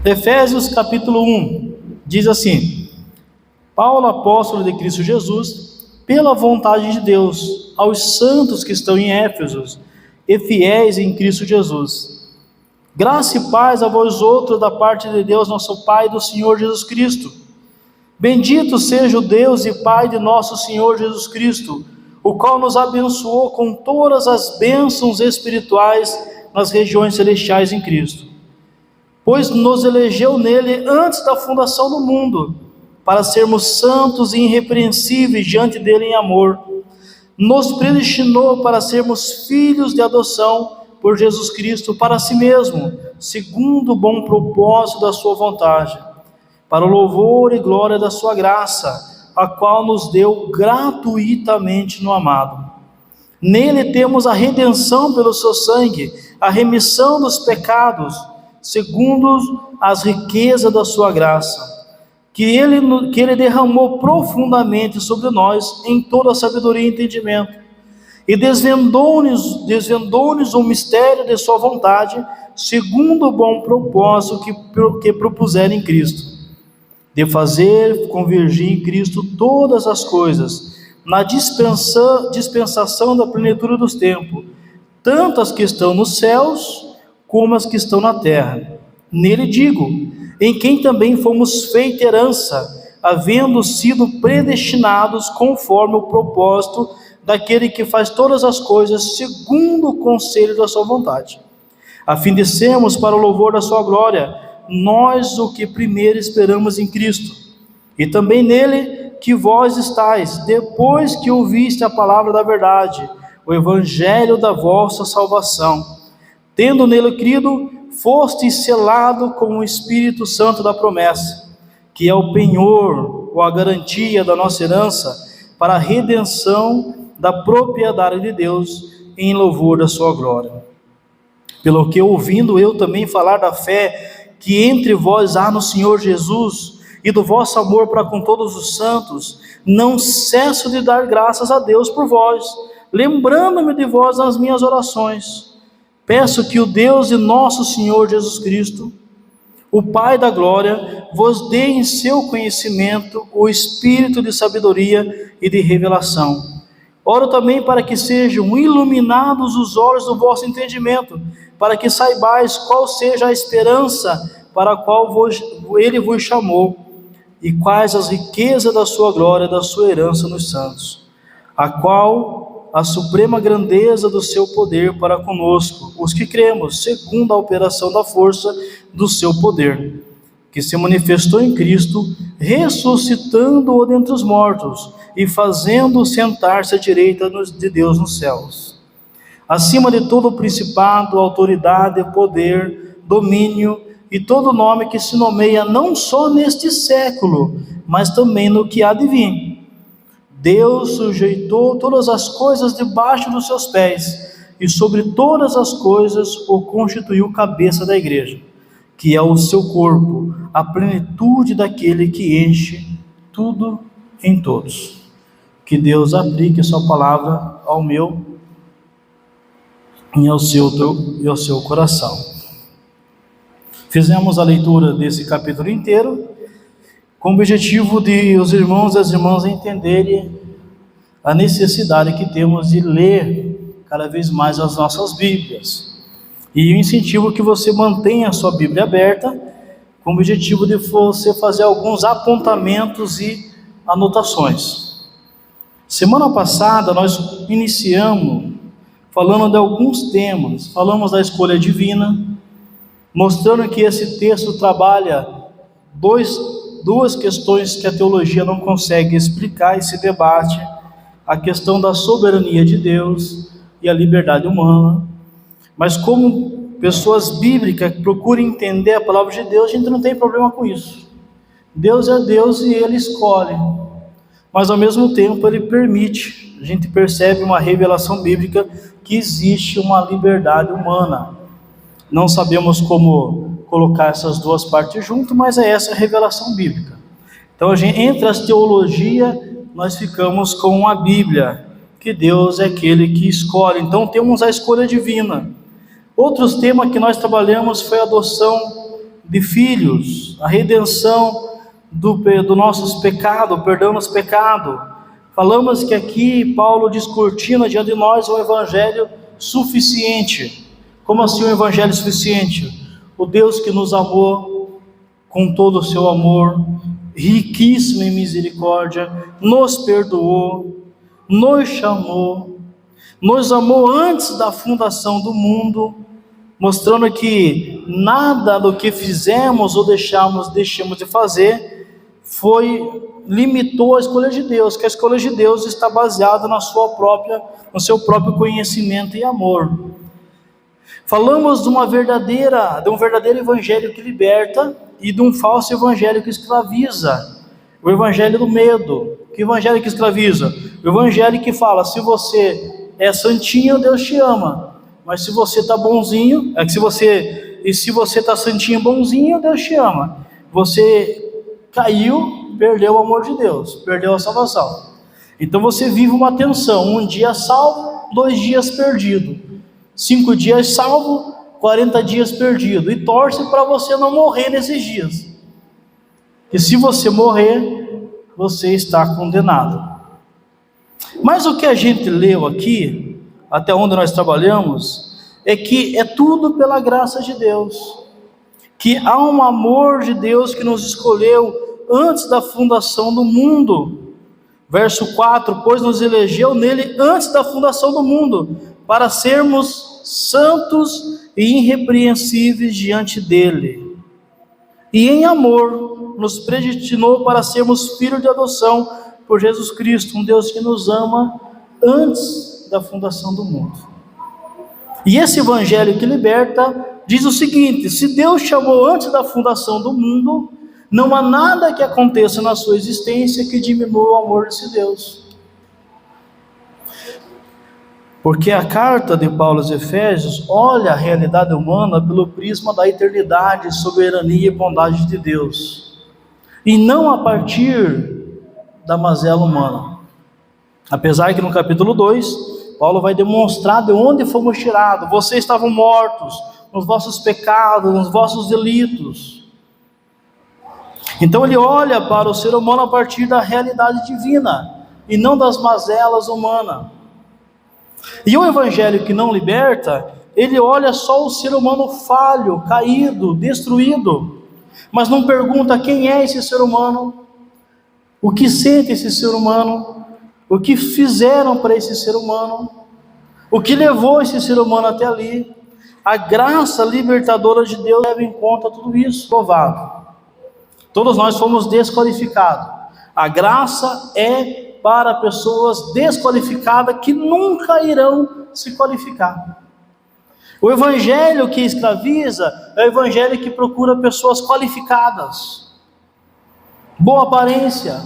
Efésios capítulo 1, diz assim: Paulo, apóstolo de Cristo Jesus, pela vontade de Deus, aos santos que estão em Éfeso e fiéis em Cristo Jesus. Graça e paz a vós outros da parte de Deus, nosso Pai, e do Senhor Jesus Cristo. Bendito seja o Deus e Pai de nosso Senhor Jesus Cristo, o qual nos abençoou com todas as bênçãos espirituais nas regiões celestiais em Cristo, pois nos elegeu nele antes da fundação do mundo, para sermos santos e irrepreensíveis diante dele em amor. Nos predestinou para sermos filhos de adoção por Jesus Cristo para si mesmo, segundo o bom propósito da sua vontade, para o louvor e glória da sua graça, a qual nos deu gratuitamente no amado. Nele temos a redenção pelo seu sangue, a remissão dos pecados, segundo as riquezas da sua graça, que ele derramou profundamente sobre nós em toda a sabedoria e entendimento, e desvendou-nos o mistério de sua vontade, segundo o bom propósito que propuseram em Cristo, de fazer convergir em Cristo todas as coisas, na dispensação da plenitude dos tempos, tanto as que estão nos céus, como as que estão na terra. Nele digo, em quem também fomos feita herança, havendo sido predestinados conforme o propósito daquele que faz todas as coisas segundo o conselho da sua vontade, a fim de sermos para o louvor da sua glória, nós o que primeiro esperamos em Cristo, e também nele que vós estáis, depois que ouviste a palavra da verdade, o evangelho da vossa salvação, tendo nele crido, fostes selado com o Espírito Santo da promessa, que é o penhor ou a garantia da nossa herança, para a redenção da propriedade de Deus, em louvor da sua glória. Pelo que, ouvindo eu também falar da fé que entre vós há no Senhor Jesus, e do vosso amor para com todos os santos, não cesso de dar graças a Deus por vós, lembrando-me de vós nas minhas orações. Peço que o Deus de nosso Senhor Jesus Cristo, o Pai da glória, vos dê em seu conhecimento o espírito de sabedoria e de revelação. Oro também para que sejam iluminados os olhos do vosso entendimento, para que saibais qual seja a esperança para a qual ele vos chamou, e quais as riquezas da sua glória, da sua herança nos santos, a qual a suprema grandeza do seu poder para conosco, os que cremos, segundo a operação da força do seu poder, que se manifestou em Cristo, ressuscitando-o dentre os mortos, e fazendo-o sentar-se à direita de Deus nos céus, acima de todo o principado, autoridade, poder, domínio, e todo nome que se nomeia não só neste século, mas também no que há de vir. Deus sujeitou todas as coisas debaixo dos seus pés, e sobre todas as coisas o constituiu cabeça da igreja, que é o seu corpo, a plenitude daquele que enche tudo em todos. Que Deus aplique a sua palavra ao meu e ao seu coração. Fizemos a leitura desse capítulo inteiro, com o objetivo de os irmãos e as irmãs entenderem a necessidade que temos de ler cada vez mais as nossas Bíblias. E eu incentivo que você mantenha a sua Bíblia aberta, com o objetivo de você fazer alguns apontamentos e anotações. Semana passada nós iniciamos falando de alguns temas, falamos da escolha divina, mostrando que esse texto trabalha duas questões que a teologia não consegue explicar e se debate: a questão da soberania de Deus e a liberdade humana. Mas como pessoas bíblicas que procuram entender a palavra de Deus, a gente não tem problema com isso. Deus é Deus e Ele escolhe, mas ao mesmo tempo Ele permite. A gente percebe uma revelação bíblica que existe uma liberdade humana. Não sabemos como colocar essas duas partes juntas, mas é essa a revelação bíblica. Então, entre as teologias, nós ficamos com a Bíblia, que Deus é aquele que escolhe. Então, temos a escolha divina. Outros temas que nós trabalhamos foi a adoção de filhos, a redenção do nossos pecados, perdão nos pecados. Falamos que aqui Paulo descortina diante de nós o evangelho suficiente. Como assim o evangelho suficiente? O Deus que nos amou com todo o seu amor, riquíssimo em misericórdia, nos perdoou, nos chamou, nos amou antes da fundação do mundo, mostrando que nada do que fizemos ou deixamos de fazer limitou a escolha de Deus, que a escolha de Deus está baseada no seu próprio conhecimento e amor. Falamos de um verdadeiro evangelho que liberta e de um falso evangelho que escraviza. O evangelho do medo. Que evangelho que escraviza? O evangelho que fala: se você é santinho, Deus te ama. Mas se você está bonzinho, se você está santinho, bonzinho, Deus te ama. Você caiu, perdeu o amor de Deus, perdeu a salvação. Então você vive uma tensão: um dia salvo, 2 dias perdido, 5 dias salvo, 40 dias perdido, e torce para você não morrer nesses dias, que se você morrer, você está condenado. Mas o que a gente leu aqui, até onde nós trabalhamos, é que é tudo pela graça de Deus, que há um amor de Deus que nos escolheu antes da fundação do mundo. Verso 4: pois nos elegeu nele antes da fundação do mundo, para sermos santos e irrepreensíveis diante dele. E em amor nos predestinou para sermos filhos de adoção por Jesus Cristo, um Deus que nos ama antes da fundação do mundo. E esse evangelho que liberta diz o seguinte: se Deus chamou antes da fundação do mundo, não há nada que aconteça na sua existência que diminua o amor desse Deus. Porque a carta de Paulo aos Efésios olha a realidade humana pelo prisma da eternidade, soberania e bondade de Deus, e não a partir da mazela humana. Apesar que no capítulo 2, Paulo vai demonstrar de onde fomos tirados. Vocês estavam mortos nos vossos pecados, nos vossos delitos. Então ele olha para o ser humano a partir da realidade divina, e não das mazelas humanas. E o evangelho que não liberta, ele olha só o ser humano falho, caído, destruído, mas não pergunta quem é esse ser humano, o que sente esse ser humano, o que fizeram para esse ser humano, o que levou esse ser humano até ali. A graça libertadora de Deus leva em conta tudo isso, provado. Todos nós fomos desqualificados. A graça é para pessoas desqualificadas que nunca irão se qualificar. O evangelho que escraviza é o evangelho que procura pessoas qualificadas, boa aparência,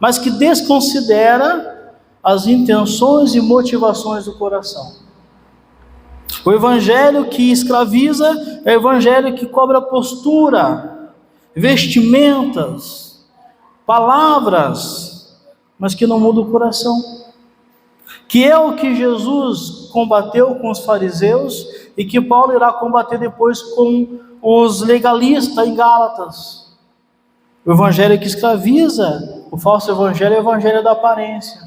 mas que desconsidera as intenções e motivações do coração. O evangelho que escraviza é o evangelho que cobra postura, vestimentas, palavras, mas que não muda o coração, que é o que Jesus combateu com os fariseus e que Paulo irá combater depois com os legalistas em Gálatas. O evangelho que escraviza, o falso evangelho, é o evangelho da aparência.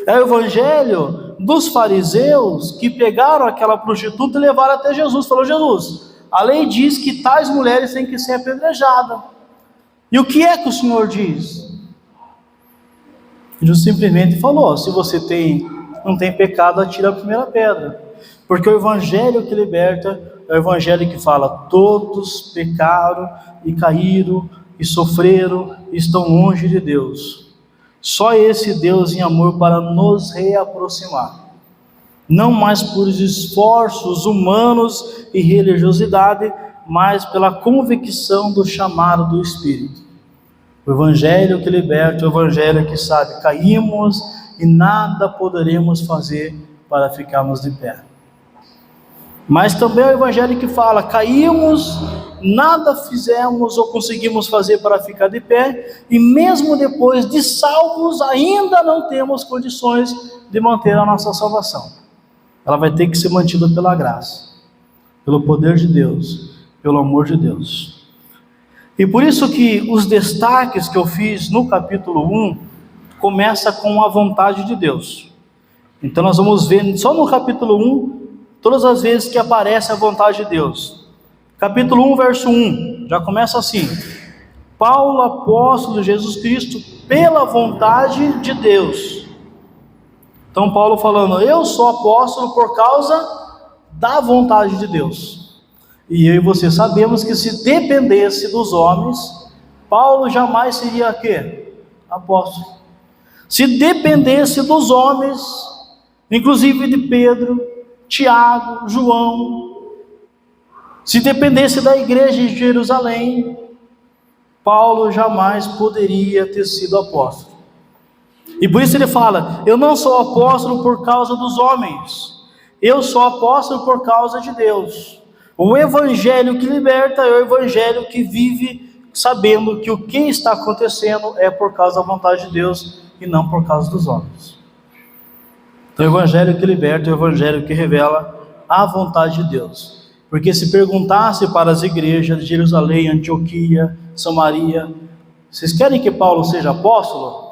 É o evangelho dos fariseus que pegaram aquela prostituta e levaram até Jesus. Falou: Jesus, a lei diz que tais mulheres têm que ser apedrejadas. E o que é que o Senhor diz? Jesus simplesmente falou: se você não tem pecado, atira a primeira pedra. Porque o evangelho que liberta é o evangelho que fala: todos pecaram e caíram e sofreram e estão longe de Deus. Só esse Deus em amor para nos reaproximar, não mais por esforços humanos e religiosidade, mas pela convicção do chamado do Espírito. O evangelho que liberta, o evangelho que sabe: caímos e nada poderemos fazer para ficarmos de pé. Mas também é o evangelho que fala: caímos, nada fizemos ou conseguimos fazer para ficar de pé, e mesmo depois de salvos, ainda não temos condições de manter a nossa salvação. Ela vai ter que ser mantida pela graça, pelo poder de Deus, pelo amor de Deus. E por isso que os destaques que eu fiz no capítulo 1 começa com a vontade de Deus. Então nós vamos ver só no capítulo 1 todas as vezes que aparece a vontade de Deus. Capítulo 1, verso 1, já começa assim: Paulo, apóstolo de Jesus Cristo, pela vontade de Deus. Então Paulo falando, eu sou apóstolo por causa da vontade de Deus. E eu e você sabemos que se dependesse dos homens, Paulo jamais seria quê? Apóstolo. Se dependesse dos homens, inclusive de Pedro, Tiago, João, se dependesse da igreja de Jerusalém, Paulo jamais poderia ter sido apóstolo. E por isso ele fala, eu não sou apóstolo por causa dos homens, eu sou apóstolo por causa de Deus. O evangelho que liberta é o evangelho que vive sabendo que o que está acontecendo é por causa da vontade de Deus e não por causa dos homens. Então o evangelho que liberta é o evangelho que revela a vontade de Deus. Porque se perguntasse para as igrejas de Jerusalém, Antioquia, Samaria, vocês querem que Paulo seja apóstolo?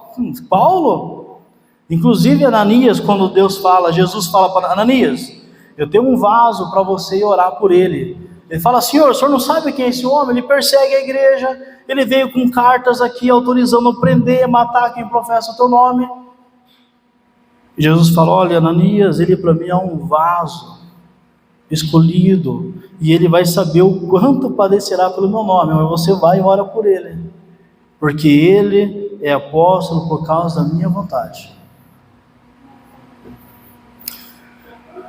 Paulo? Inclusive Ananias, quando Deus fala, Jesus fala para Ananias, eu tenho um vaso para você ir orar por ele. Ele fala, Senhor, o senhor não sabe quem é esse homem? Ele persegue a igreja, ele veio com cartas aqui autorizando prender, matar quem professa o teu nome. E Jesus fala, olha Ananias, ele para mim é um vaso escolhido, e ele vai saber o quanto padecerá pelo meu nome, mas você vai e ora por ele, porque ele é apóstolo por causa da minha vontade.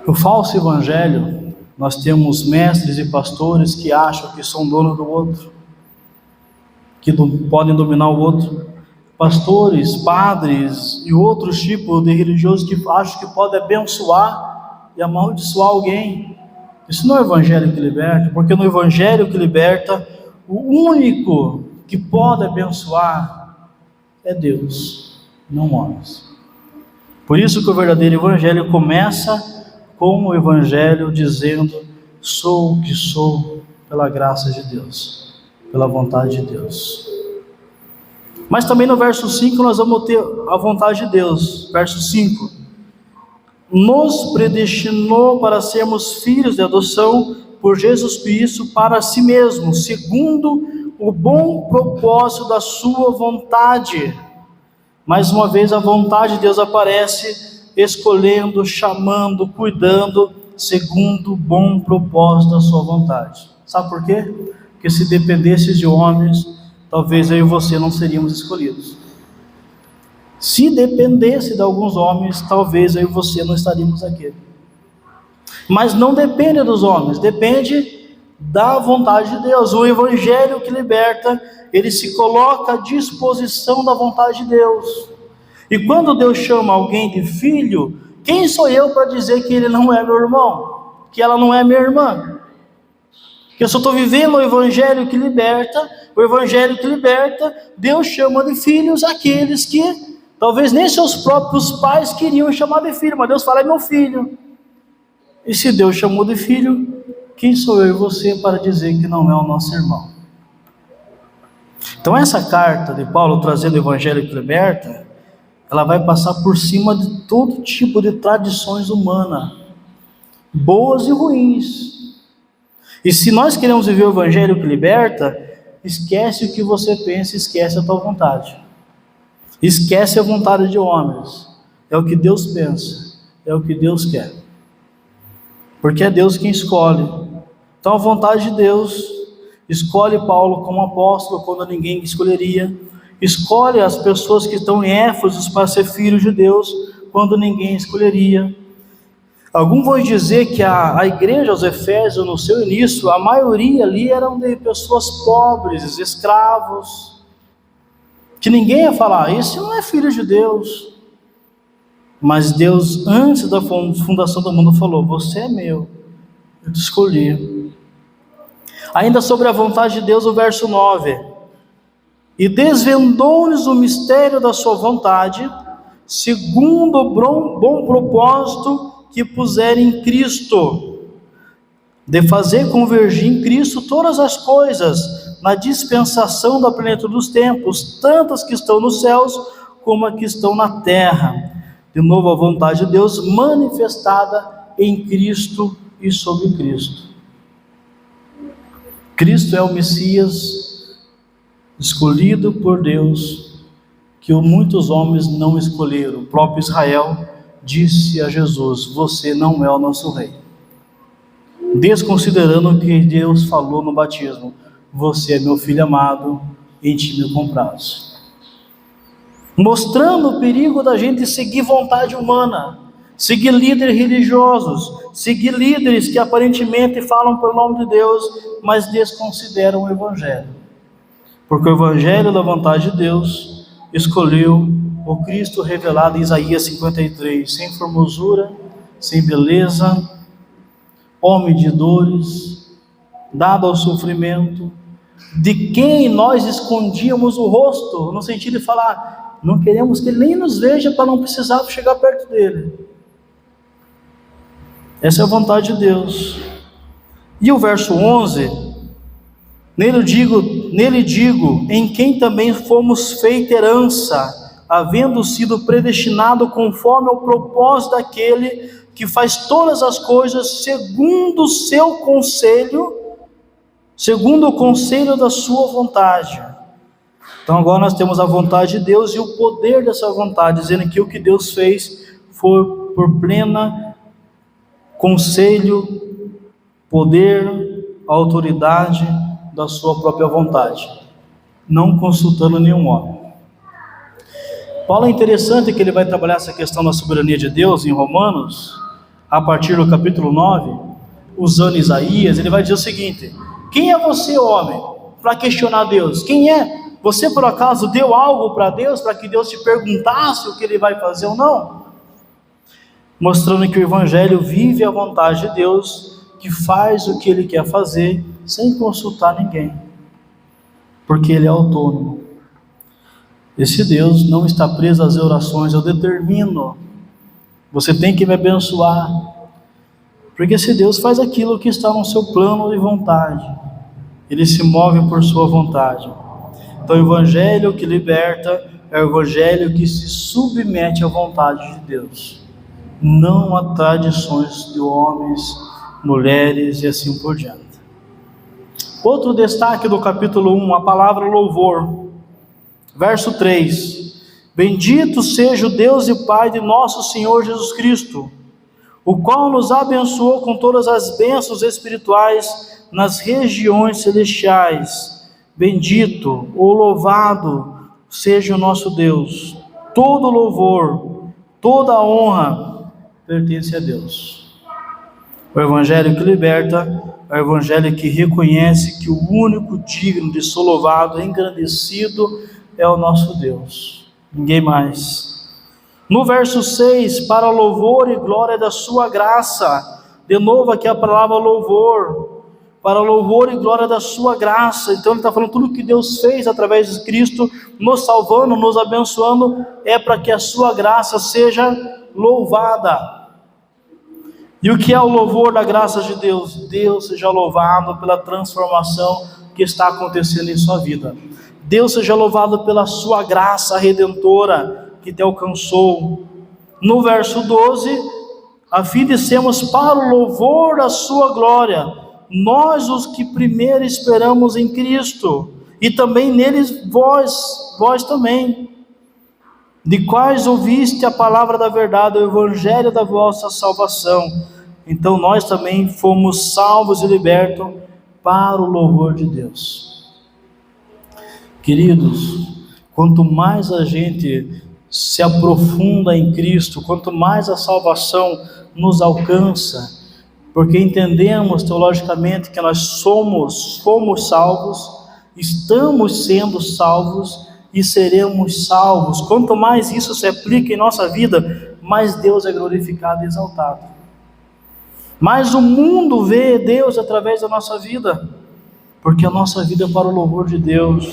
No falso evangelho, nós temos mestres e pastores que acham que são donos do outro, que podem dominar o outro, pastores, padres e outros tipos de religiosos que acham que podem abençoar e amaldiçoar alguém. Isso não é o evangelho que liberta, porque no evangelho que liberta, o único que pode abençoar é Deus, não homens. Por isso que o verdadeiro evangelho começa com o evangelho dizendo, sou o que sou pela graça de Deus, pela vontade de Deus. Mas também no verso 5 nós vamos ter a vontade de Deus, verso 5. Nos predestinou para sermos filhos de adoção por Jesus Cristo para si mesmo, segundo o bom propósito da sua vontade. Mais uma vez a vontade de Deus aparece, escolhendo, chamando, cuidando, segundo o bom propósito da sua vontade. Sabe por quê? Porque se dependesse de homens, talvez eu e você não seríamos escolhidos. Se dependesse de alguns homens, talvez eu e você não estaríamos aqui. Mas não depende dos homens, depende da vontade de Deus. O evangelho que liberta, ele se coloca à disposição da vontade de Deus. E quando Deus chama alguém de filho, quem sou eu para dizer que ele não é meu irmão? Que ela não é minha irmã? Que eu só estou vivendo o evangelho que liberta. O evangelho que liberta, Deus chama de filhos aqueles que talvez nem seus próprios pais queriam chamar de filho, mas Deus fala, é meu filho. E se Deus chamou de filho, quem sou eu e você para dizer que não é o nosso irmão? Então essa carta de Paulo trazendo o evangelho que liberta, ela vai passar por cima de todo tipo de tradições humanas, boas e ruins. E se nós queremos viver o evangelho que liberta, esquece o que você pensa, esquece a tua vontade. Esquece a vontade de homens. É o que Deus pensa, é o que Deus quer. Porque é Deus quem escolhe. Então a vontade de Deus escolhe Paulo como apóstolo quando ninguém escolheria. Escolhe as pessoas que estão em Éfeso para ser filhos de Deus quando ninguém escolheria. Alguns vão dizer que a igreja aos Efésios, no seu início, a maioria ali eram de pessoas pobres, escravos, que ninguém ia falar, esse não é filho de Deus. Mas Deus, antes da fundação do mundo, falou, você é meu, eu te escolhi. Ainda sobre a vontade de Deus, o verso 9, e desvendou-lhes o mistério da sua vontade, segundo o bom propósito que puser em Cristo, de fazer convergir em Cristo todas as coisas, na dispensação da plenitude dos tempos, tanto as que estão nos céus, como as que estão na terra. De novo, a vontade de Deus manifestada em Cristo e sobre Cristo. Cristo é o Messias escolhido por Deus, que muitos homens não escolheram. O próprio Israel disse a Jesus: você não é o nosso rei, desconsiderando o que Deus falou no batismo: você é meu filho amado, em ti me comprazo. Mostrando o perigo da gente seguir vontade humana, seguir líderes religiosos, seguir líderes que aparentemente falam pelo nome de Deus, mas desconsideram o Evangelho. Porque o Evangelho da vontade de Deus escolheu o Cristo revelado em Isaías 53, sem formosura, sem beleza, homem de dores, dado ao sofrimento, de quem nós escondíamos o rosto, no sentido de falar, não queremos que ele nem nos veja para não precisar chegar perto dele. Essa é a vontade de Deus. E o verso 11, nele digo, em quem também fomos feita herança, havendo sido predestinado conforme ao propósito daquele que faz todas as coisas segundo o seu conselho, segundo o conselho da sua vontade. Então agora nós temos a vontade de Deus e o poder dessa vontade, dizendo que o que Deus fez foi por plena conselho, poder, autoridade da sua própria vontade, não consultando nenhum homem. Paulo é interessante que ele vai trabalhar essa questão da soberania de Deus em Romanos, a partir do capítulo 9, usando Isaías. Ele vai dizer o seguinte: quem é você, homem, para questionar Deus? Quem é? Você por acaso deu algo para Deus, para que Deus te perguntasse o que Ele vai fazer ou não? Mostrando que o Evangelho vive a vontade de Deus, que faz o que Ele quer fazer, sem consultar ninguém, porque Ele é autônomo. Esse Deus não está preso às orações: eu determino, você tem que me abençoar, porque esse Deus faz aquilo que está no seu plano e vontade, Ele se move por sua vontade. Então o Evangelho que liberta é o Evangelho que se submete à vontade de Deus, não a tradições de homens, mulheres e assim por diante. Outro destaque do capítulo 1, a palavra louvor. Verso 3: bendito seja o Deus e Pai de nosso Senhor Jesus Cristo, o qual nos abençoou com todas as bênçãos espirituais nas regiões celestiais. Bendito ou louvado seja o nosso Deus. Todo louvor, toda honra pertence a Deus. O Evangelho que liberta é o Evangelho que reconhece que o único digno de ser louvado, engrandecido, é o nosso Deus, ninguém mais. No verso 6, para louvor e glória da sua graça, de novo aqui a palavra louvor, para louvor e glória da sua graça. Então ele está falando tudo que Deus fez através de Cristo, nos salvando, nos abençoando, é para que a sua graça seja louvada. E o que é o louvor da graça de Deus? Deus seja louvado pela transformação que está acontecendo em sua vida. Deus seja louvado pela sua graça redentora que te alcançou. No verso 12, a fim de sermos para o louvor da sua glória, nós os que primeiro esperamos em Cristo, e também neles vós também, de quais ouviste a palavra da verdade, o evangelho da vossa salvação. Então nós também fomos salvos e libertos para o louvor de Deus. Queridos, quanto mais a gente se aprofunda em Cristo, quanto mais a salvação nos alcança, porque entendemos teologicamente que nós fomos salvos, estamos sendo salvos e seremos salvos. Quanto mais isso se aplica em nossa vida, mais Deus é glorificado e exaltado. Mais o mundo vê Deus através da nossa vida, porque a nossa vida é para o louvor de Deus.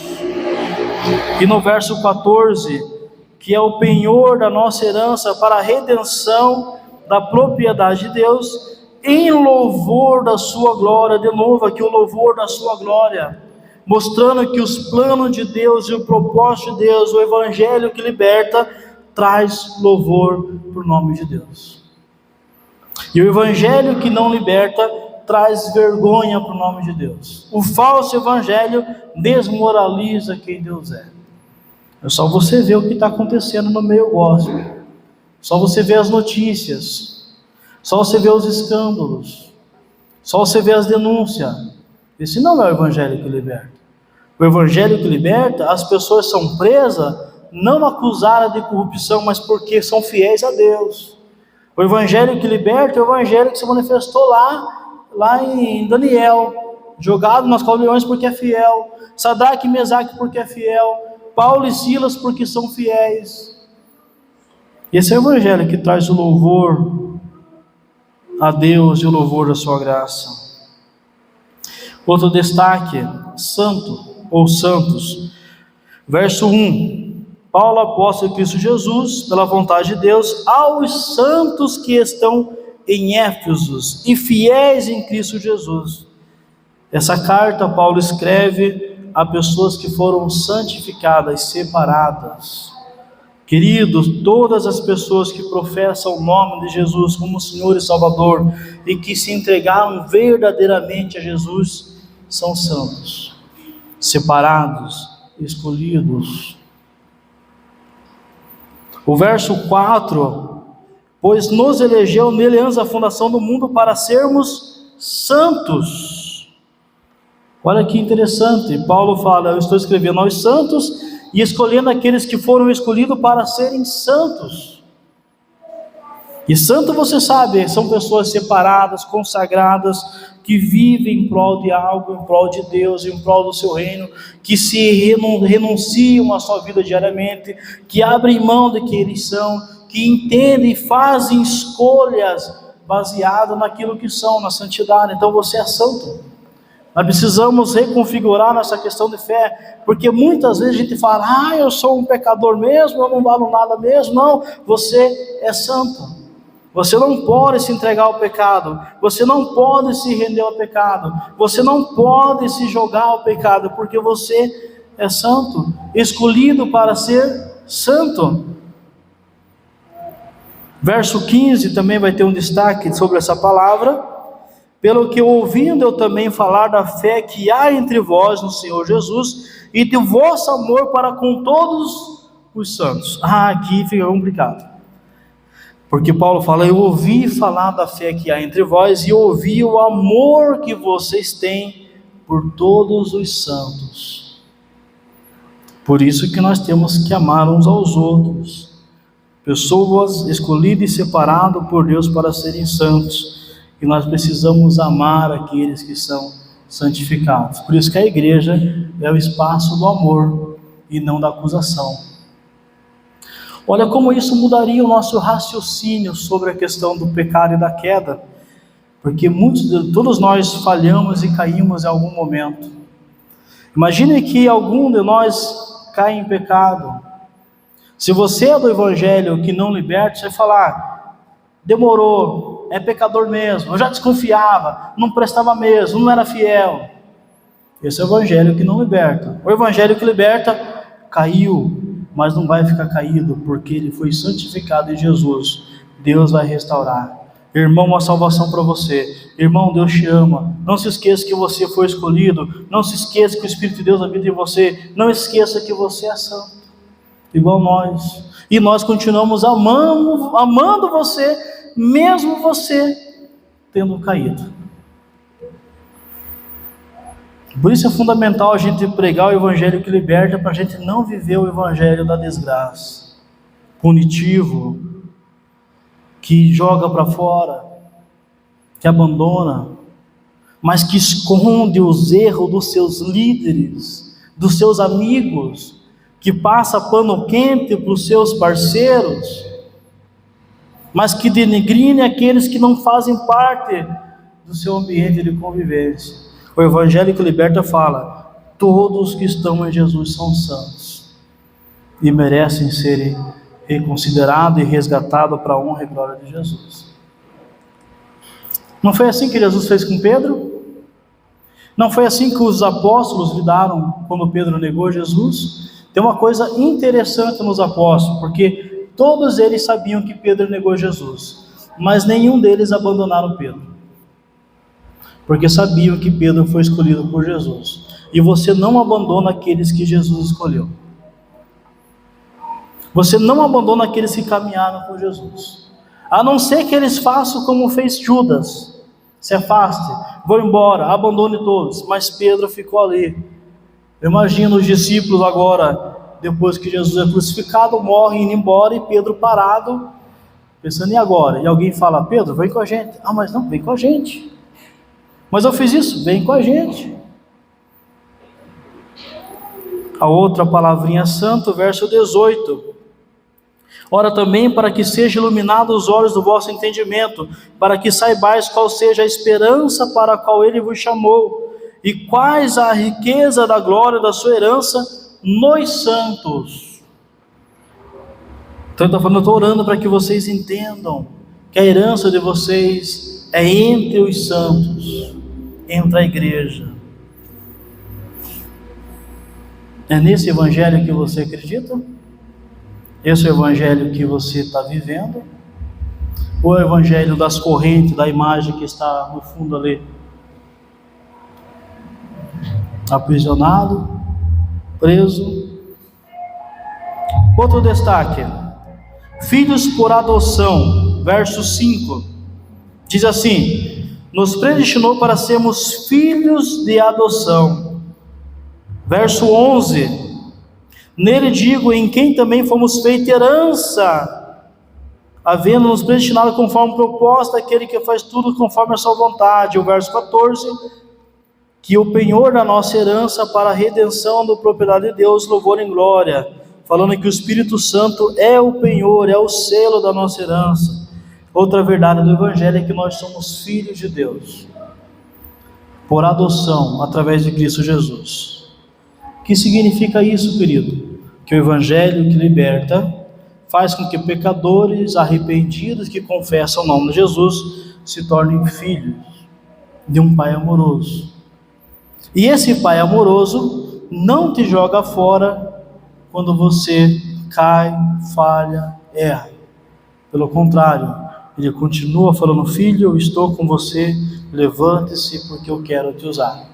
E no verso 14, que é o penhor da nossa herança para a redenção da propriedade de Deus, em louvor da sua glória. De novo aqui o louvor da sua glória, mostrando que os planos de Deus e o propósito de Deus, o evangelho que liberta, traz louvor para o nome de Deus. E o evangelho que não liberta traz vergonha para o nome de Deus. O falso evangelho desmoraliza quem Deus é. É só você ver o que está acontecendo no meio gospel, só você ver as notícias, só você ver os escândalos, só você ver as denúncias. Esse não é o evangelho que liberta. O evangelho que liberta, as pessoas são presas, não acusadas de corrupção, mas porque são fiéis a Deus. O evangelho que liberta é o evangelho que se manifestou lá em Daniel, jogado nas caldeirões porque é fiel, Sadraque e Mesaque porque é fiel, Paulo e Silas porque são fiéis. Esse é o evangelho que traz o louvor a Deus e o louvor da sua graça. Outro destaque, santo ou santos. Verso 1, Paulo, apóstolo de Cristo Jesus, pela vontade de Deus, aos santos que estão em Éfeso e fiéis em Cristo Jesus. Essa carta Paulo escreve a pessoas que foram santificadas, separadas. Queridos, todas as pessoas que professam o nome de Jesus como Senhor e Salvador e que se entregaram verdadeiramente a Jesus, são santos, separados, escolhidos. O verso 4, pois nos elegeu nele antes da fundação do mundo para sermos santos. Olha que interessante, Paulo fala, eu estou escrevendo aos santos e escolhendo aqueles que foram escolhidos para serem santos. E santo, você sabe, são pessoas separadas, consagradas, que vivem em prol de algo, em prol de Deus, em prol do seu reino, que se renunciam à sua vida diariamente, que abrem mão de quem eles são, que entendem e fazem escolhas baseadas naquilo que são, na santidade. Então você é santo. Nós precisamos reconfigurar nossa questão de fé, porque muitas vezes a gente fala, eu sou um pecador mesmo, eu não valo nada mesmo. Não, você é santo. Você não pode se entregar ao pecado, você não pode se render ao pecado, você não pode se jogar ao pecado, porque você é santo, escolhido para ser santo. Verso 15 também vai ter um destaque sobre essa palavra. Pelo que ouvindo eu também falar da fé que há entre vós no Senhor Jesus e de vosso amor para com todos os santos. Aqui fica complicado. Porque Paulo fala, eu ouvi falar da fé que há entre vós e ouvi o amor que vocês têm por todos os santos. Por isso que nós temos que amar uns aos outros. Pessoas escolhidas e separadas por Deus para serem santos. E nós precisamos amar aqueles que são santificados. Por isso que a igreja é o espaço do amor e não da acusação. Olha como isso mudaria o nosso raciocínio sobre a questão do pecado e da queda, porque todos nós falhamos e caímos em algum momento. Imagine que algum de nós cai em pecado. Se você é do evangelho que não liberta, você vai falar, demorou, é pecador mesmo, eu já desconfiava, não prestava mesmo, não era fiel. Esse é o evangelho que não liberta. O evangelho que liberta, caiu, mas não vai ficar caído, porque ele foi santificado em Jesus. Deus vai restaurar. Irmão, uma salvação para você. Irmão, Deus te ama. Não se esqueça que você foi escolhido. Não se esqueça que o Espírito de Deus habita em você. Não esqueça que você é santo, igual nós. E nós continuamos amando você, mesmo você tendo caído. Por isso é fundamental a gente pregar o evangelho que liberta, para a gente não viver o evangelho da desgraça, punitivo, que joga para fora, que abandona, mas que esconde os erros dos seus líderes, dos seus amigos, que passa pano quente para os seus parceiros, mas que denigrine aqueles que não fazem parte do seu ambiente de convivência. O evangelho que liberta fala, todos que estão em Jesus são santos e merecem serem reconsiderados e resgatados para a honra e glória de Jesus. Não foi assim que Jesus fez com Pedro? Não foi assim que os apóstolos lidaram quando Pedro negou Jesus? Tem uma coisa interessante nos apóstolos, porque todos eles sabiam que Pedro negou Jesus, mas nenhum deles abandonaram Pedro, porque sabiam que Pedro foi escolhido por Jesus. E você não abandona aqueles que Jesus escolheu. Você não abandona aqueles que caminharam com Jesus, a não ser que eles façam como fez Judas: se afaste, vou embora, abandone todos. Mas Pedro ficou ali. Eu imagino os discípulos agora, depois que Jesus é crucificado, morrem indo embora, e Pedro parado, pensando: e agora? E alguém fala: Pedro, vem com a gente. Ah, mas não, vem com a gente. Mas eu fiz isso, vem com a gente. A outra palavrinha santo, verso 18. Ora também para que sejam iluminados os olhos do vosso entendimento, para que saibais qual seja a esperança para a qual ele vos chamou, e quais a riqueza da glória da sua herança nos santos. Então ele está falando: eu estou orando para que vocês entendam que a herança de vocês é entre os santos, entre a igreja. É nesse evangelho que você acredita? Esse é o evangelho que você está vivendo? Ou é o evangelho das correntes, da imagem que está no fundo ali? Aprisionado, preso. Outro destaque: filhos por adoção, verso 5, diz assim: nos predestinou para sermos filhos de adoção. Verso 11: nele digo, em quem também fomos feitos herança, havendo nos predestinado conforme o propósito daquele que faz tudo conforme a sua vontade. O verso 14: que o penhor da nossa herança para a redenção da propriedade de Deus, louvor e glória, falando que o Espírito Santo é o penhor, é o selo da nossa herança. Outra verdade do evangelho é que nós somos filhos de Deus, por adoção, através de Cristo Jesus. O que significa isso, querido? Que o evangelho que liberta faz com que pecadores arrependidos que confessam o nome de Jesus se tornem filhos de um Pai amoroso. E esse Pai amoroso não te joga fora quando você cai, falha, erra. Pelo contrário, ele continua falando: filho, eu estou com você, levante-se porque eu quero te usar.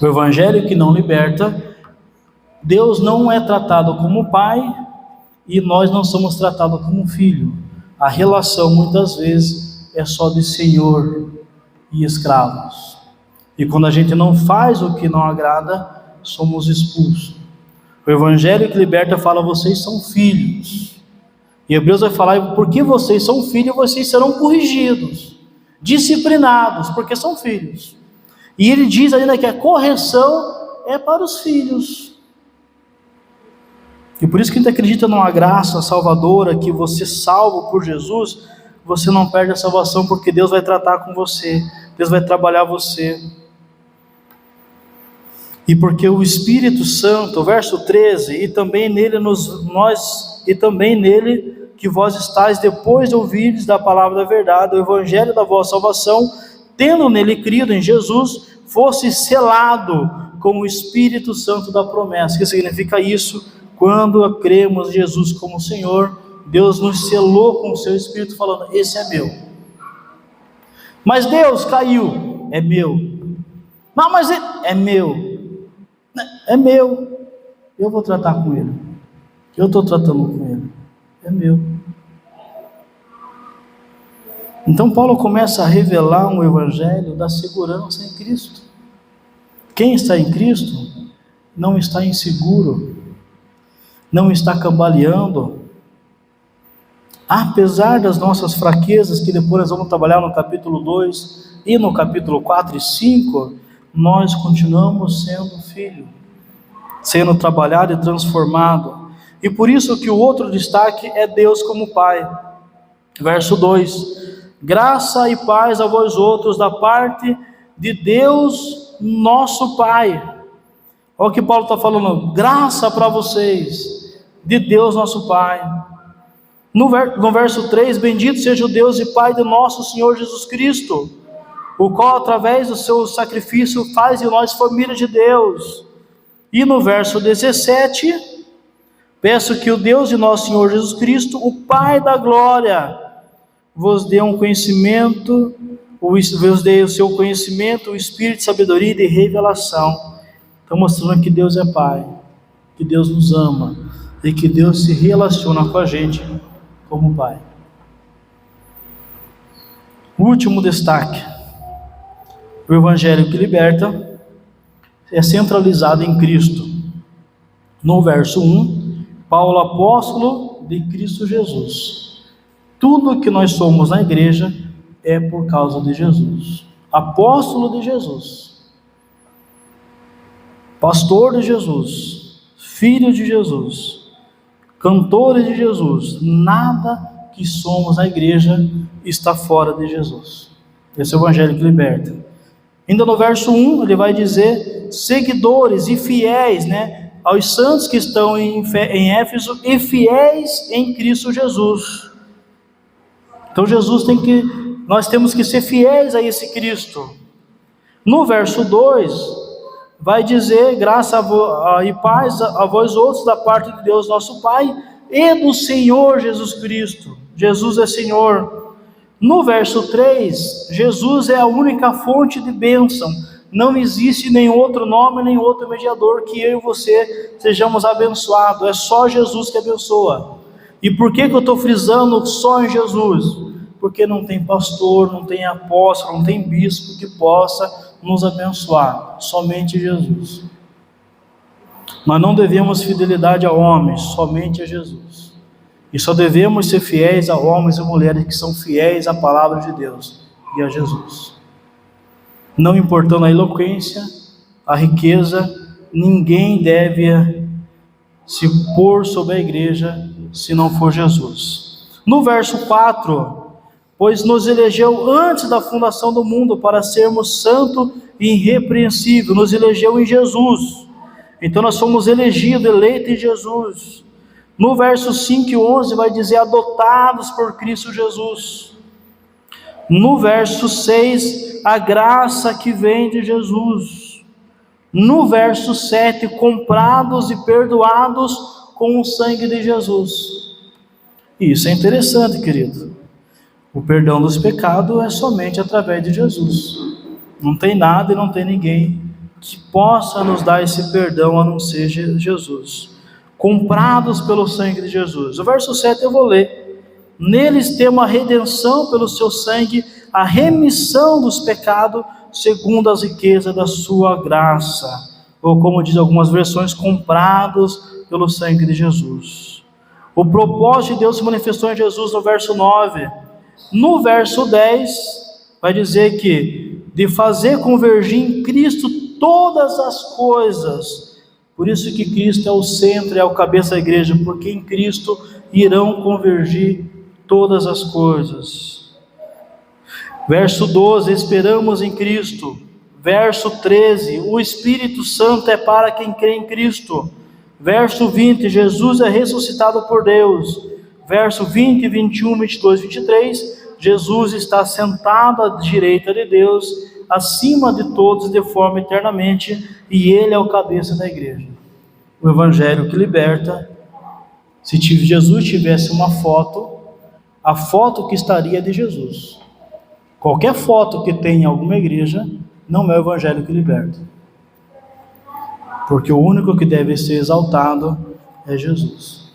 O evangelho que não liberta, Deus não é tratado como pai e nós não somos tratados como filho. A relação muitas vezes é só de senhor e escravos. E quando a gente não faz o que não agrada, somos expulsos. O evangelho que liberta fala: vocês são filhos. E Hebreus vai falar: porque vocês são filhos, vocês serão corrigidos, disciplinados, porque são filhos. E ele diz ainda que a correção é para os filhos. E por isso que a gente acredita numa graça salvadora, que você, salvo por Jesus, você não perde a salvação, porque Deus vai tratar com você, Deus vai trabalhar você. E porque o Espírito Santo, verso 13, e também nele que vós estáis, depois de ouvirdes da palavra da verdade, o evangelho da vossa salvação, tendo nele crido em Jesus, fosse selado com o Espírito Santo da promessa. O que significa isso? Quando cremos em Jesus como Senhor, Deus nos selou com o seu Espírito, falando: esse é meu. Mas Deus caiu, é meu. Não, mas é meu. É meu. Eu vou tratar com ele. Eu estou tratando com ele. É meu. Então Paulo começa a revelar um evangelho da segurança em Cristo. Quem está em Cristo não está inseguro, não está cambaleando. Apesar das nossas fraquezas, que depois nós vamos trabalhar no capítulo 2 e no capítulo 4 e 5, nós continuamos sendo filho, sendo trabalhado e transformado. E por isso que o outro destaque é Deus como Pai. Verso 2: graça e paz a vós outros da parte de Deus nosso Pai. Olha o que Paulo está falando: graça para vocês, de Deus nosso Pai. No verso 3, bendito seja o Deus e Pai de nosso Senhor Jesus Cristo, o qual através do seu sacrifício faz de nós família de Deus. E no verso 17, peço que o Deus de nosso Senhor Jesus Cristo, o Pai da glória, vos dê um conhecimento, vos dê o seu conhecimento, o espírito de sabedoria e de revelação. Então mostrando que Deus é Pai, que Deus nos ama e que Deus se relaciona com a gente como Pai. Último destaque: o Evangelho que liberta é centralizado em Cristo. No verso 1, Paulo, apóstolo de Cristo Jesus. Tudo que nós somos na igreja é por causa de Jesus. Apóstolo de Jesus, pastor de Jesus, filho de Jesus, cantores de Jesus. Nada que somos na igreja está fora de Jesus. Esse é o Evangelho que liberta. Ainda no verso 1, ele vai dizer seguidores e fiéis, aos santos que estão em Éfeso e fiéis em Cristo Jesus. Então nós temos que ser fiéis a esse Cristo. No verso 2, vai dizer graça e paz a vós outros da parte de Deus nosso Pai e do Senhor Jesus Cristo. Jesus é Senhor. No verso 3, Jesus é a única fonte de bênção. Não existe nenhum outro nome, nem outro mediador que eu e você sejamos abençoados. É só Jesus que abençoa. E por que eu estou frisando só em Jesus? Porque não tem pastor, não tem apóstolo, não tem bispo que possa nos abençoar. Somente Jesus. Nós não devemos fidelidade a homens, somente a Jesus. E só devemos ser fiéis a homens e mulheres que são fiéis à palavra de Deus e a Jesus. Não importando a eloquência, a riqueza, ninguém deve se pôr sobre a igreja se não for Jesus. No verso 4, pois nos elegeu antes da fundação do mundo para sermos santo e irrepreensível, nos elegeu em Jesus. Então nós somos elegidos, eleitos em Jesus. No verso 5 e 11 vai dizer adotados por Cristo Jesus. No verso 6, a graça que vem de Jesus. No verso 7, comprados e perdoados com o sangue de Jesus. Isso é interessante, querido. O perdão dos pecados é somente através de Jesus. Não tem nada e não tem ninguém que possa nos dar esse perdão a não ser Jesus. Comprados pelo sangue de Jesus. O verso 7 eu vou ler. Neles temos a redenção pelo seu sangue, a remissão dos pecados, segundo as riquezas da sua graça. Ou como diz algumas versões, comprados pelo sangue de Jesus. O propósito de Deus se manifestou em Jesus no verso 9. No verso 10, vai dizer que de fazer convergir em Cristo todas as coisas. Por isso que Cristo é o centro, é o cabeça da igreja, porque em Cristo irão convergir todas as coisas. Verso 12, esperamos em Cristo. Verso 13, o Espírito Santo é para quem crê em Cristo. Verso 20, Jesus é ressuscitado por Deus. Verso 20, 21, 22, 23, Jesus está sentado à direita de Deus, acima de todos, de forma eternamente, e Ele é o cabeça da igreja. O Evangelho que liberta. Se Jesus tivesse uma foto, a foto que estaria é de Jesus. Qualquer foto que tenha em alguma igreja, não é o Evangelho que liberta. Porque o único que deve ser exaltado é Jesus.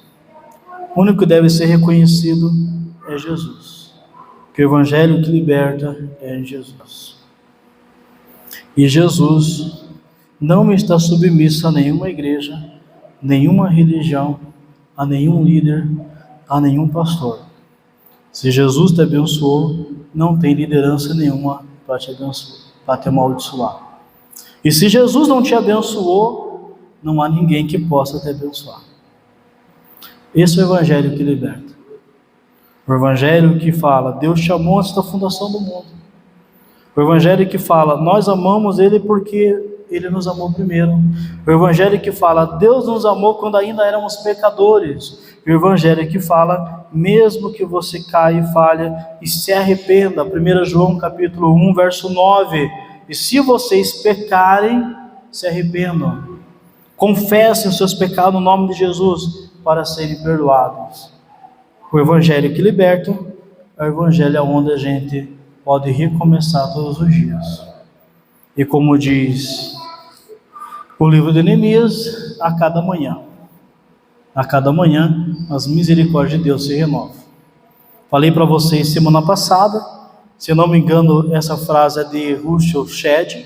O único que deve ser reconhecido é Jesus. Porque o Evangelho que liberta é Jesus. E Jesus não está submisso a nenhuma igreja, nenhuma religião, a nenhum líder, a nenhum pastor. Se Jesus te abençoou, não tem liderança nenhuma para te abençoar, para te amaldiçoar. E se Jesus não te abençoou, não há ninguém que possa te abençoar. Esse é o Evangelho que liberta. O Evangelho que fala, Deus te amou antes da fundação do mundo. O Evangelho que fala, nós amamos Ele porque Ele nos amou primeiro. O Evangelho que fala, Deus nos amou quando ainda éramos pecadores. E o Evangelho que fala, mesmo que você caia e falha, e se arrependa, 1 João capítulo 1, verso 9, e se vocês pecarem, se arrependam, confessem os seus pecados no nome de Jesus, para serem perdoados. O Evangelho que liberta, é o Evangelho onde a gente pode recomeçar todos os dias. E como diz o livro de Neemias, a cada manhã, as misericórdias de Deus se renovam. Falei para vocês semana passada, se eu não me engano, essa frase é de Russell Shedd,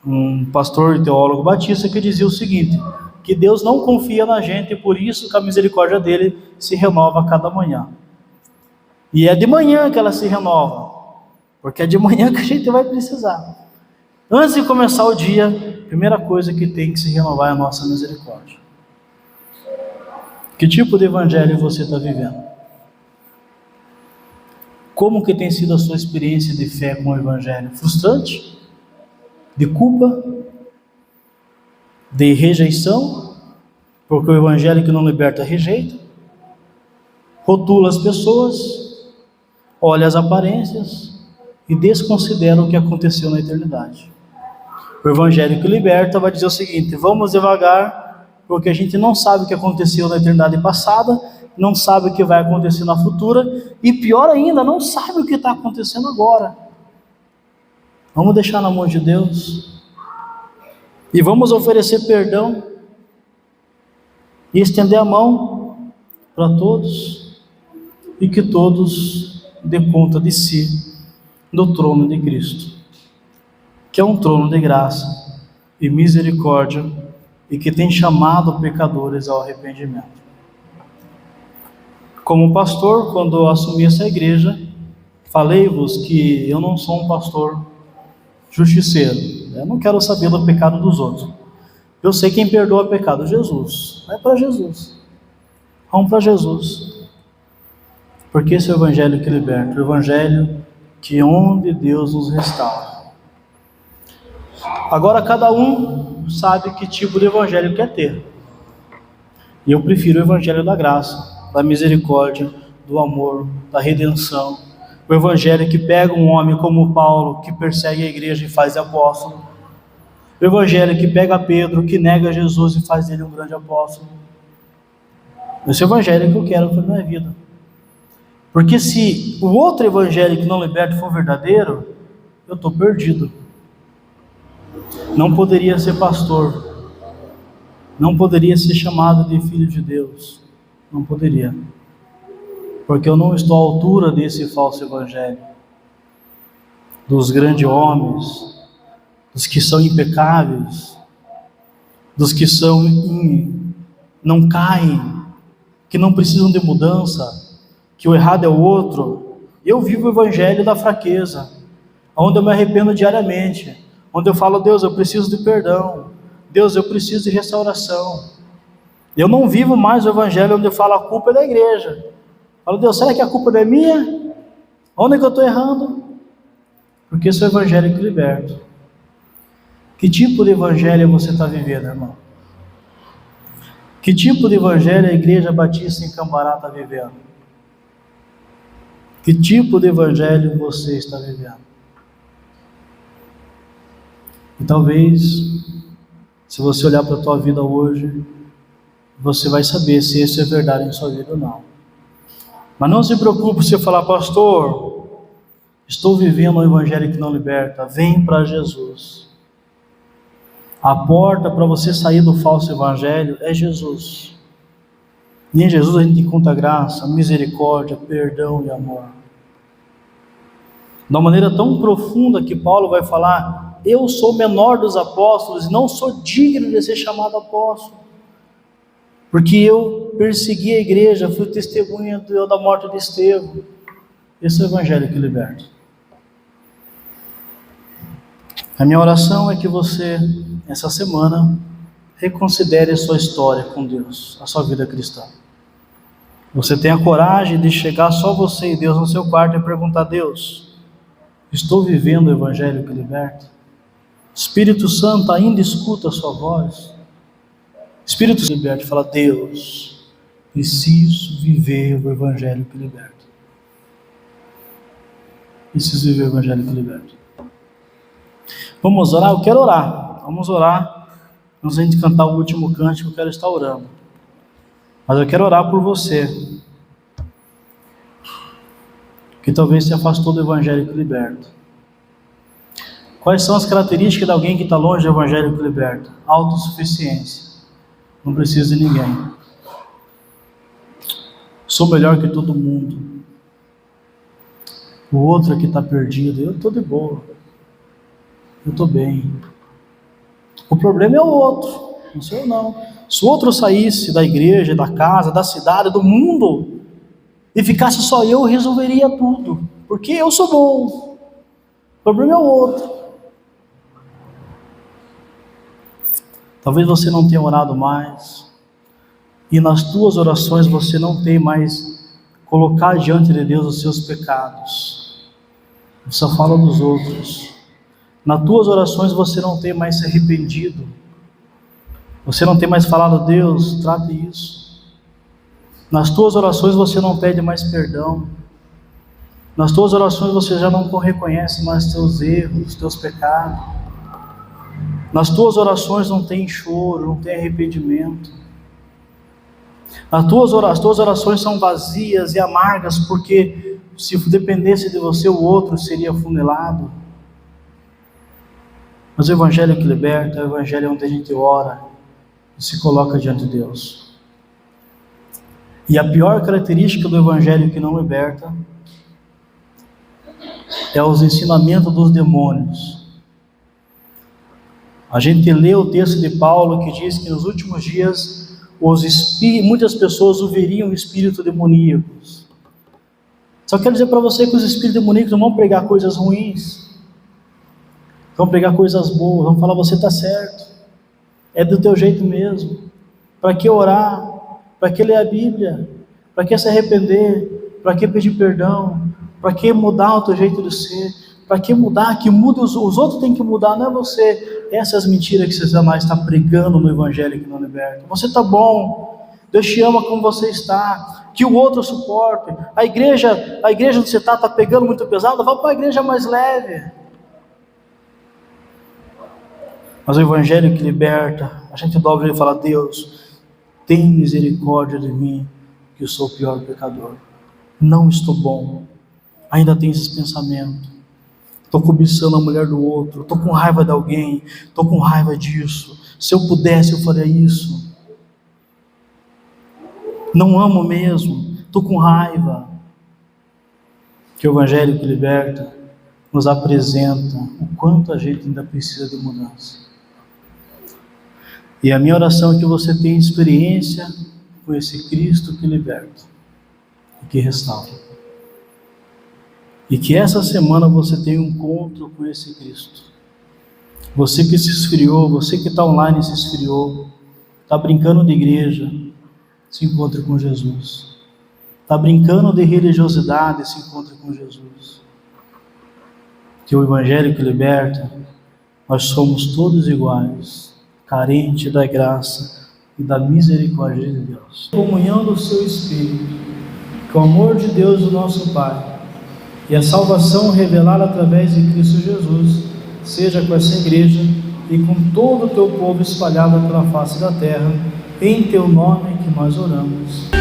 um pastor e teólogo batista, que dizia o seguinte, que Deus não confia na gente, e por isso que a misericórdia dele se renova a cada manhã. E é de manhã que ela se renova, porque é de manhã que a gente vai precisar. Antes de começar o dia, a primeira coisa que tem que se renovar é a nossa misericórdia. Que tipo de evangelho você está vivendo? Como que tem sido a sua experiência de fé com o evangelho? Frustrante? De culpa? De rejeição? Porque o evangelho que não liberta rejeita? Rotula as pessoas, olha as aparências e desconsidera o que aconteceu na eternidade. O evangelho que liberta vai dizer o seguinte: vamos devagar, porque a gente não sabe o que aconteceu na eternidade passada, não sabe o que vai acontecer na futura, e pior ainda, não sabe o que está acontecendo agora. Vamos deixar na mão de Deus, e vamos oferecer perdão, e estender a mão para todos, e que todos dê conta de si, do trono de Cristo, que é um trono de graça e misericórdia, e que tem chamado pecadores ao arrependimento. Como pastor, quando eu assumi essa igreja, falei-vos que eu não sou um pastor justiceiro. Eu não quero saber do pecado dos outros. Eu sei quem perdoa o pecado, Jesus. Vai para Jesus. Vamos para Jesus. Porque esse é o evangelho que liberta, o evangelho que onde Deus nos restaura. Agora cada um sabe que tipo de evangelho quer ter. E eu prefiro o evangelho da graça, da misericórdia, do amor, da redenção. O evangelho que pega um homem como Paulo, que persegue a igreja e faz de apóstolo. O evangelho que pega Pedro, que nega Jesus e faz dele um grande apóstolo. Esse é o evangelho que eu quero para a minha vida. Porque se o outro evangelho que não liberta for verdadeiro, eu estou perdido. Não poderia ser pastor, não poderia ser chamado de filho de Deus, não poderia, porque eu não estou à altura desse falso evangelho, dos grandes homens, dos que são impecáveis, dos que não caem, que não precisam de mudança, que o errado é o outro. Eu vivo o evangelho da fraqueza, onde eu me arrependo diariamente, onde eu falo: Deus, eu preciso de perdão, Deus, eu preciso de restauração. Eu não vivo mais o evangelho onde eu falo: a culpa é da igreja. Eu falo: Deus, será que a culpa não é minha? Onde é que eu estou errando? Porque esse é o evangelho que liberta. Que tipo de evangelho você está vivendo, irmão? Que tipo de evangelho a Igreja Batista em Cambará está vivendo? Que tipo de evangelho você está vivendo? E talvez, se você olhar para a tua vida hoje, você vai saber se isso é verdade em sua vida ou não. Mas não se preocupe se falar: pastor, estou vivendo um evangelho que não liberta. Vem para Jesus. A porta para você sair do falso evangelho é Jesus. E em Jesus a gente encontra graça, misericórdia, perdão e amor. De uma maneira tão profunda que Paulo vai falar: eu sou o menor dos apóstolos e não sou digno de ser chamado apóstolo, porque eu persegui a igreja, fui testemunha da morte de Estevão. Esse é o evangelho que liberta. A minha oração é que você, essa semana, reconsidere a sua história com Deus, a sua vida cristã. Você tenha coragem de chegar só você e Deus no seu quarto e perguntar: Deus, estou vivendo o evangelho que liberta? Espírito Santo ainda escuta a sua voz? Espírito Santo liberta e fala: Deus, Preciso viver o Evangelho que liberta. Preciso viver o Evangelho que liberta. Vamos orar? Eu quero orar. Vamos orar. Antes de a gente cantar o último cântico, eu quero estar orando. Mas eu quero orar por você, que talvez se afastou do Evangelho que liberta. Quais são as características de alguém que está longe do Evangelho que liberta? Autossuficiência. Não preciso de ninguém. Sou melhor que todo mundo. O outro aqui está perdido. Eu estou de boa. Eu estou bem. O problema é o outro, não sou eu não. Se o outro saísse da igreja, da casa, da cidade, do mundo, e ficasse só eu resolveria tudo, porque eu sou bom. O problema é o outro. Talvez você não tenha orado mais, e nas tuas orações você não tem mais colocar diante de Deus os seus pecados. Você só fala dos outros. Nas tuas orações você não tem mais se arrependido. Você não tem mais falado, Deus, trate isso. Nas tuas orações você não pede mais perdão. Nas tuas orações você já não reconhece mais teus erros, teus pecados. Nas tuas orações não tem choro, não tem arrependimento. As tuas orações são vazias e amargas, porque se dependesse de você, o outro seria afunilado. Mas o Evangelho que liberta é o Evangelho onde a gente ora e se coloca diante de Deus. E a pior característica do Evangelho que não liberta é os ensinamentos dos demônios. A gente lê o texto de Paulo que diz que nos últimos dias muitas pessoas ouviriam espíritos demoníacos. Só quero dizer para você que os espíritos demoníacos não vão pregar coisas ruins, vão pregar coisas boas, vão falar, você está certo, é do teu jeito mesmo. Para que orar? Para que ler a Bíblia? Para que se arrepender? Para que pedir perdão? Para que mudar o teu jeito de ser? Para que mudar? Que mude os outros têm que mudar, não é você. Essas mentiras que Satanás está pregando no Evangelho que não liberta. Você está bom, Deus te ama como você está, que o outro suporte. A igreja onde você está pegando muito pesado, vá para a igreja mais leve. Mas o Evangelho que liberta, a gente dobra ele e fala, Deus, tem misericórdia de mim, que eu sou o pior pecador. Não estou bom, ainda tenho esses pensamentos. Estou cobiçando a mulher do outro, estou com raiva de alguém, estou com raiva disso. Se eu pudesse, eu faria isso. Não amo mesmo, estou com raiva. Que o Evangelho que liberta nos apresenta o quanto a gente ainda precisa de mudança. E a minha oração é que você tenha experiência com esse Cristo que liberta e que restaura. E que essa semana você tenha um encontro com esse Cristo. Você que se esfriou, você que está online se esfriou, está brincando de igreja, se encontre com Jesus. Está brincando de religiosidade, se encontre com Jesus. Que o Evangelho que liberta, nós somos todos iguais, carentes da graça e da misericórdia de Deus. Comunhão do seu Espírito, que o amor de Deus, o nosso Pai, e a salvação revelada através de Cristo Jesus, seja com essa igreja e com todo o teu povo espalhado pela face da terra, em teu nome que nós oramos.